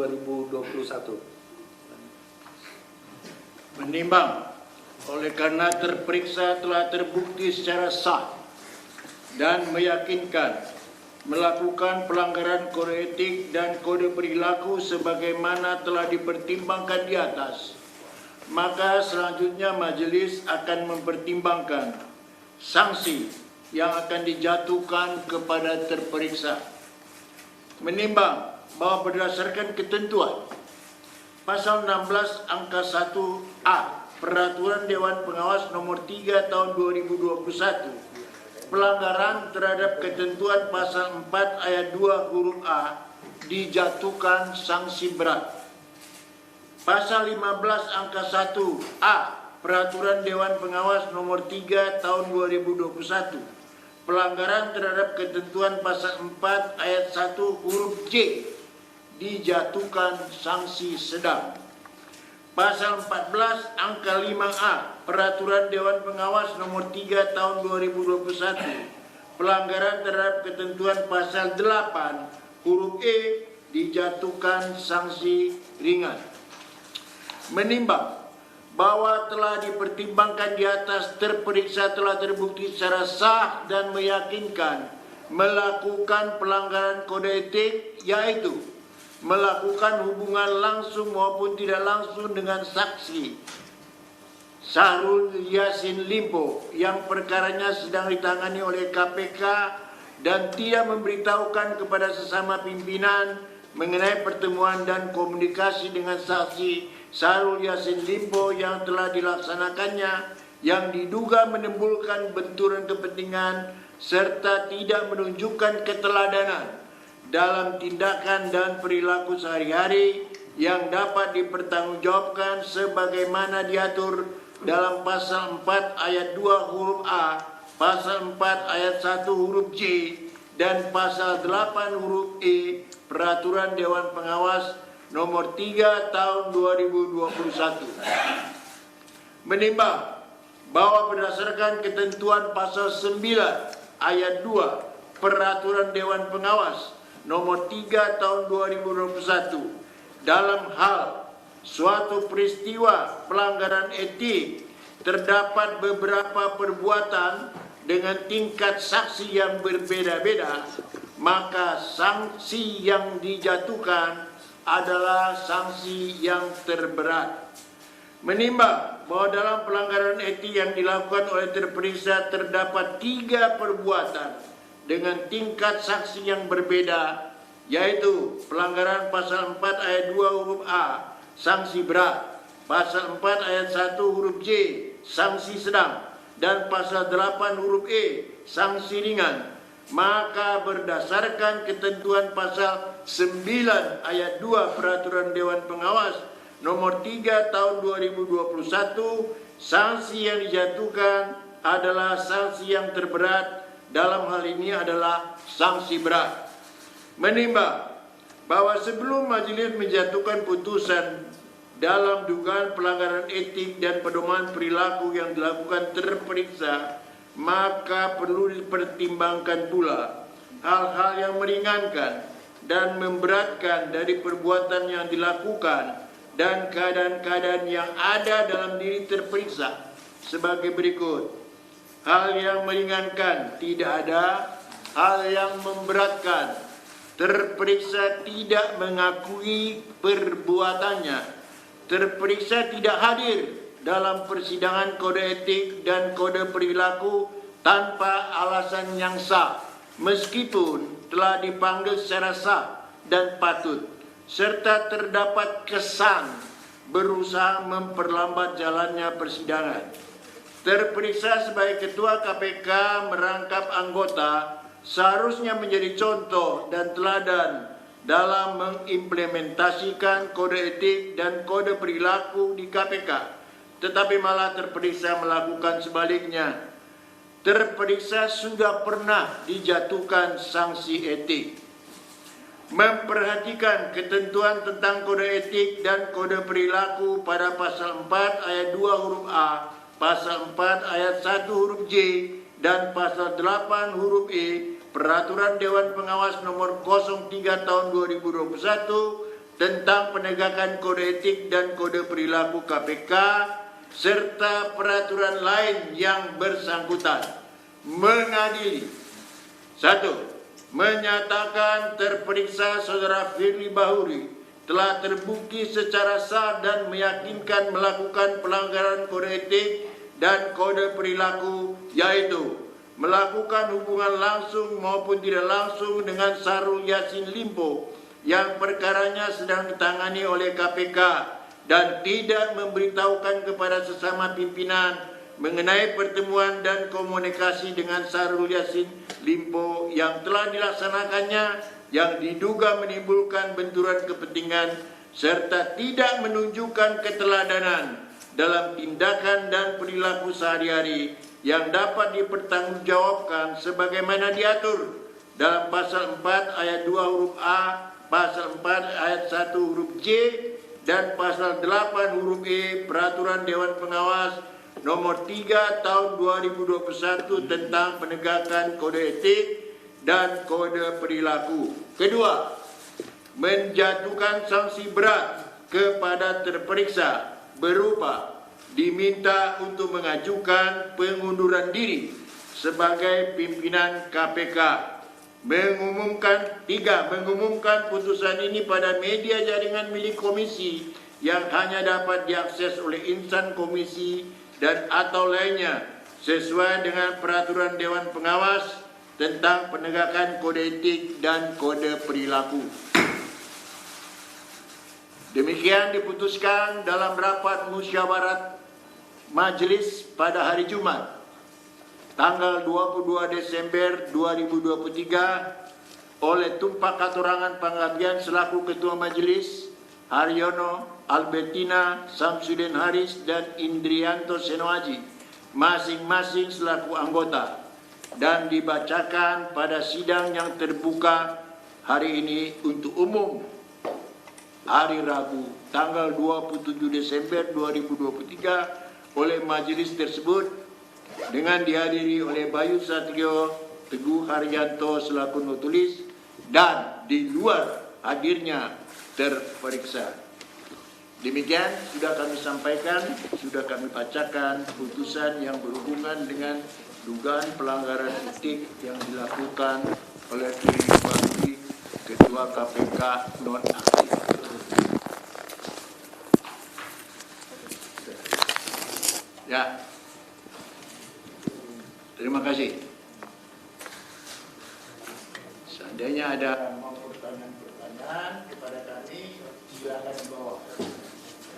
2021. Menimbang oleh karena terperiksa telah terbukti secara sah dan meyakinkan melakukan pelanggaran kode etik dan kode perilaku sebagaimana telah dipertimbangkan di atas, maka selanjutnya majelis akan mempertimbangkan sanksi yang akan dijatuhkan kepada terperiksa. Menimbang bahwa berdasarkan ketentuan Pasal 16 angka 1A Peraturan Dewan Pengawas Nomor 3 Tahun 2021, pelanggaran terhadap ketentuan Pasal 4 Ayat 2 huruf A dijatuhkan sanksi berat. Pasal 15 angka 1A Peraturan Dewan Pengawas Nomor 3 Tahun 2021, pelanggaran terhadap ketentuan Pasal 4 Ayat 1 huruf J dijatuhkan sanksi sedang. Pasal 14 angka 5A Peraturan Dewan Pengawas Nomor 3 Tahun 2021, pelanggaran terhadap ketentuan Pasal 8 huruf E dijatuhkan sanksi ringan. Menimbang bahwa telah dipertimbangkan di atas, terperiksa telah terbukti secara sah dan meyakinkan melakukan pelanggaran kode etik, yaitu melakukan hubungan langsung maupun tidak langsung dengan saksi Syahrul Yassin Limpo yang perkaranya sedang ditangani oleh KPK dan tidak memberitahukan kepada sesama pimpinan mengenai pertemuan dan komunikasi dengan saksi Syahrul Yassin Limpo yang telah dilaksanakannya, yang diduga menimbulkan benturan kepentingan serta tidak menunjukkan keteladanan dalam tindakan dan perilaku sehari-hari yang dapat dipertanggungjawabkan sebagaimana diatur dalam Pasal 4 Ayat 2 huruf A, Pasal 4 Ayat 1 huruf J, dan Pasal 8 huruf E Peraturan Dewan Pengawas Nomor 3 Tahun 2021. Menimbang bahwa berdasarkan ketentuan Pasal 9 Ayat 2 Peraturan Dewan Pengawas Nomor 3 Tahun 2021, dalam hal suatu peristiwa pelanggaran etik terdapat beberapa perbuatan dengan tingkat saksi yang berbeda-beda, maka sanksi yang dijatuhkan adalah sanksi yang terberat. Menimbang bahwa dalam pelanggaran etik yang dilakukan oleh terperiksa terdapat 3 perbuatan dengan tingkat saksi yang berbeda, yaitu pelanggaran Pasal 4 Ayat 2 huruf A, sanksi berat, Pasal 4 Ayat 1 huruf J, sanksi sedang, dan Pasal 8 huruf E, sanksi ringan, maka berdasarkan ketentuan Pasal 9 Ayat 2 Peraturan Dewan Pengawas Nomor 3 Tahun 2021, sanksi yang dijatuhkan adalah sanksi yang terberat. Dalam hal ini adalah sanksi berat. Menimbang bahwa sebelum majelis menjatuhkan putusan dalam dugaan pelanggaran etik dan pedoman perilaku yang dilakukan terperiksa, maka perlu dipertimbangkan pula hal-hal yang meringankan dan memberatkan dari perbuatan yang dilakukan dan keadaan-keadaan yang ada dalam diri terperiksa sebagai berikut. Hal yang meringankan tidak ada, hal yang memberatkan terperiksa tidak mengakui perbuatannya, terperiksa tidak hadir dalam persidangan kode etik dan kode perilaku tanpa alasan yang sah, meskipun telah dipanggil secara sah dan patut, serta terdapat kesan berusaha memperlambat jalannya persidangan. Terperiksa sebagai Ketua KPK merangkap anggota seharusnya menjadi contoh dan teladan dalam mengimplementasikan kode etik dan kode perilaku di KPK, tetapi malah terperiksa melakukan sebaliknya. Terperiksa sudah pernah dijatuhkan sanksi etik. Memperhatikan ketentuan tentang kode etik dan kode perilaku pada Pasal 4 Ayat 2 huruf A, Pasal 4 Ayat 1 huruf J, dan Pasal 8 huruf E Peraturan Dewan Pengawas Nomor 03 Tahun 2021 tentang penegakan kode etik dan kode perilaku KPK serta peraturan lain yang bersangkutan. Mengadili. 1. Menyatakan terperiksa Saudara Firly Bahuri telah terbukti secara sah dan meyakinkan melakukan pelanggaran kode etik dan kode perilaku, yaitu melakukan hubungan langsung maupun tidak langsung dengan Syahrul Yassin Limpo yang perkaranya sedang ditangani oleh KPK dan tidak memberitahukan kepada sesama pimpinan mengenai pertemuan dan komunikasi dengan Syahrul Yassin Limpo yang telah dilaksanakannya yang diduga menimbulkan benturan kepentingan serta tidak menunjukkan keteladanan dalam tindakan dan perilaku sehari-hari yang dapat dipertanggungjawabkan sebagaimana diatur dalam pasal 4 ayat 2 huruf A, pasal 4 ayat 1 huruf J, dan pasal 8 huruf E Peraturan Dewan Pengawas nomor 3 tahun 2021 tentang penegakan kode etik dan kode perilaku. Kedua, menjatuhkan sanksi berat kepada terperiksa berupa diminta untuk mengajukan pengunduran diri sebagai pimpinan KPK. Mengumumkan putusan ini pada media jaringan milik komisi yang hanya dapat diakses oleh insan komisi dan atau lainnya sesuai dengan peraturan Dewan Pengawas tentang penegakan kode etik dan kode perilaku. Demikian diputuskan dalam rapat musyawarat majelis pada hari Jumat tanggal 22 Desember 2023 oleh Tumpak Katorangan Panggabean selaku Ketua Majelis, Haryono, Albertina, Samsudin Haris, dan Indrianto Senoaji, masing-masing selaku anggota, dan dibacakan pada sidang yang terbuka hari ini untuk umum hari Rabu tanggal 27 Desember 2023 oleh majelis tersebut dengan dihadiri oleh Bayu Satrio, Teguh Haryanto selaku notulis dan di luar hadirnya terperiksa. Demikian sudah kami sampaikan, sudah kami bacakan putusan yang berhubungan dengan dugaan pelanggaran etik yang dilakukan oleh Firly Bahuri, Ketua KPK nonaktif. Ya. Terima kasih. Seandainya ada pertanyaan kepada kami, silakan dibawa.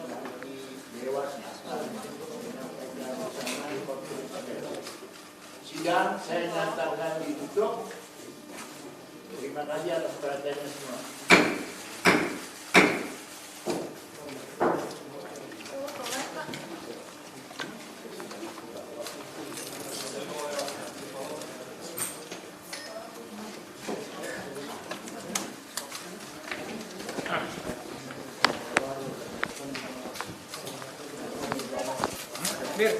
Nanti Dewas akan menyampaikan bersama di konferensi. Sidang saya nyatakan ditutup. Terima kasih atas perhatiannya semua. Mir,